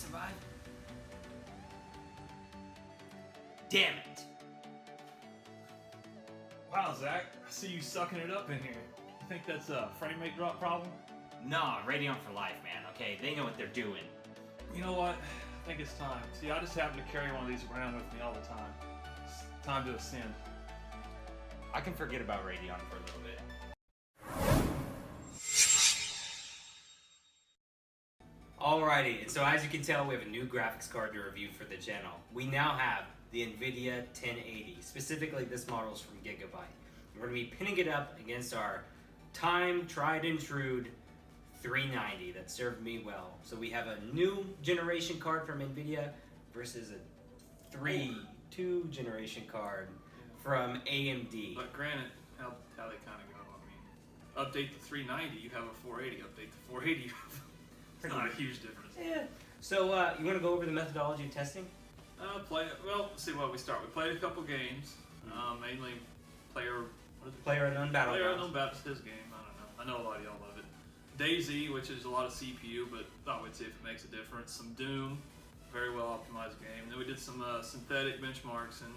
survive? Damn it! Wow, Zach, I see you sucking it up in here. You think that's a frame rate drop problem? Nah, Radeon for life, man, okay? They know what they're doing. You know what? I think it's time. See, I just happen to carry one of these around with me all the time. It's time to ascend. I can forget about Radeon for a little bit. Alrighty, and so as you can tell, we have a new graphics card to review for the channel. We now have the NVIDIA 1080. Specifically, this model is from Gigabyte. We're going to be pinning it up against our tried and true 390 that served me well. So we have a new generation card from NVIDIA versus a 2 generation card from AMD. But granted, how they kind of go. I mean, update the 390, you have a 480. Update the 480, it's not a huge difference. Yeah. So you want to go over the methodology of testing? Let's see what we start. We played a couple games, mainly Player Unknown Battlegrounds. Player Unknown Battlegrounds, his game. I know a lot of y'all love it. DayZ, which is a lot of CPU, but thought we'd see if it makes a difference. Some Doom, very well optimized game. Then we did some synthetic benchmarks, and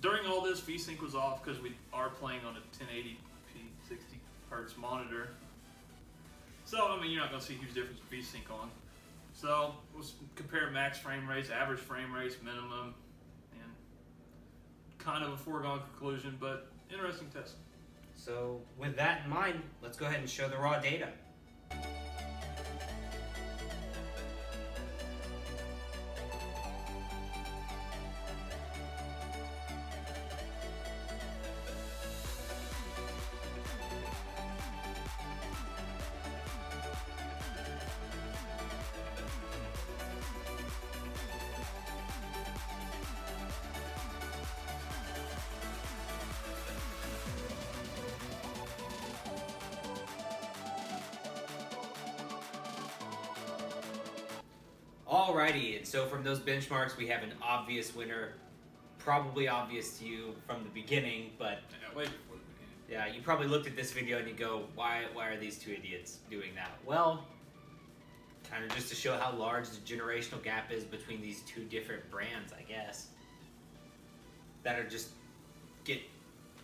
during all this, vsync was off because we are playing on a 1080p 60 hertz monitor. So I mean, you're not going to see a huge difference with vsync on. So we'll compare max frame rates, average frame rates, minimum, and kind of a foregone conclusion, but interesting test. So with that in mind, let's go ahead and show the raw data. Alrighty, and so from those benchmarks, we have an obvious winner, probably obvious to you from the beginning, but Yeah, way before the beginning. yeah, you probably looked at this video and you go, why are these two idiots doing that? Well, kind of just to show how large the generational gap is between these two different brands, I guess, that are just get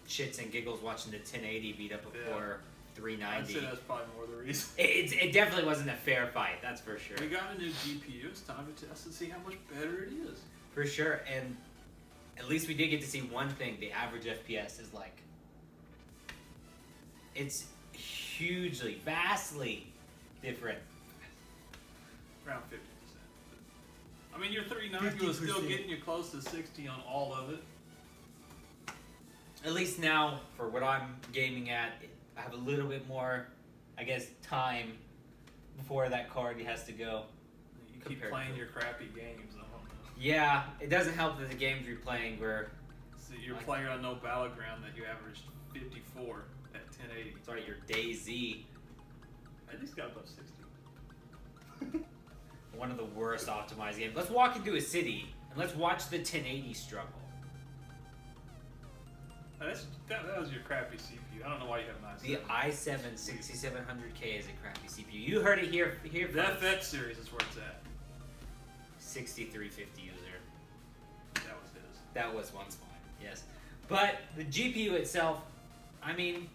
shits and giggles watching the 1080 beat up a poor 390. I'd say that's probably more the reason. It definitely wasn't a fair fight, that's for sure. We got a new GPU, it's time to test and see how much better it is. For sure, and at least we did get to see one thing. The average FPS is like, it's hugely, vastly different. Around 50%. I mean, your 390 was still getting you close to 60 on all of it. At least now, for what I'm gaming at, I have a little bit more, I guess, time before that card has to go. You keep playing your crappy games, I don't know. Yeah, it doesn't help that the games you're playing were... See, you're playing on no battleground that you averaged 54 at 1080. Sorry, your DayZ. At least got above 60. One of the worst optimized games. Let's walk into a city, and let's watch the 1080 struggle. That was your crappy CPU. I don't know why you have an The i7. i7 6700K is a crappy CPU. You heard it here The first. FX series is where it's at. 6350 user. That was his. That was once mine, yes. But the GPU itself, I mean,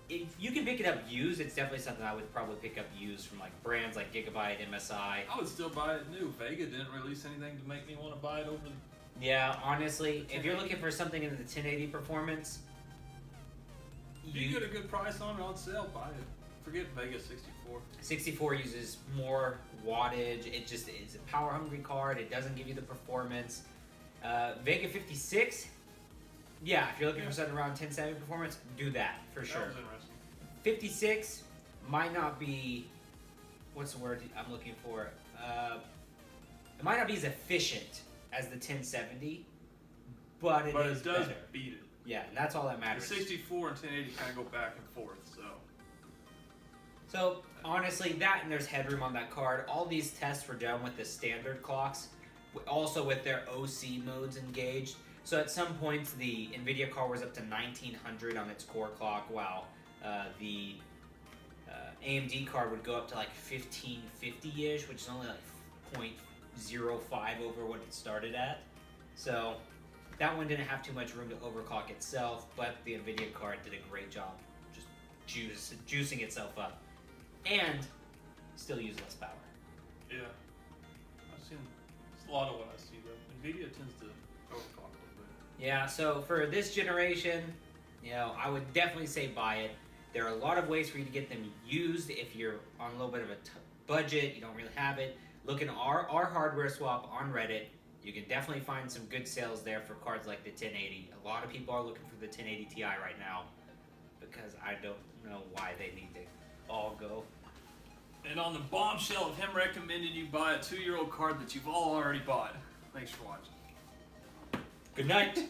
if you can pick it up used, it's definitely something I would probably pick up used from like brands like Gigabyte, MSI. I would still buy it new. Vega didn't release anything to make me want to buy it over the... Yeah, honestly, if you're looking for something in the 1080 performance, If you get a good price on it on sale, buy it. Forget Vega 64. 64 uses more wattage. It just is a power hungry card. It doesn't give you the performance. Vega 56, yeah, if you're looking for something around 1070 performance, do that for sure. That was interesting. 56 might not be, what's the word I'm looking for? It might not be as efficient as the 1070, but it does better. beat it. Yeah, and that's all that The matters. 64 and 1080 kind of go back and forth, So honestly, that and there's headroom on that card. All these tests were done with the standard clocks, also with their OC modes engaged. So at some points, the NVIDIA card was up to 1900 on its core clock, while the AMD card would go up to like 1550-ish, which is only like 0.05 over what it started at. So that one didn't have too much room to overclock itself, but the NVIDIA card did a great job just juicing itself up and still use less power. Yeah. I've seen it's a lot of what I see, but NVIDIA tends to overclock a little bit. Yeah, so for this generation, I would definitely say buy it. There are a lot of ways for you to get them used if you're on a little bit of a budget, you don't really have it. Look in our hardware swap on Reddit. You can definitely find some good sales there for cards like the 1080. A lot of people are looking for the 1080 Ti right now because I don't know why they need to all go. And on the bombshell of him recommending you buy a 2-year-old card that you've all already bought. Thanks for watching. Good night.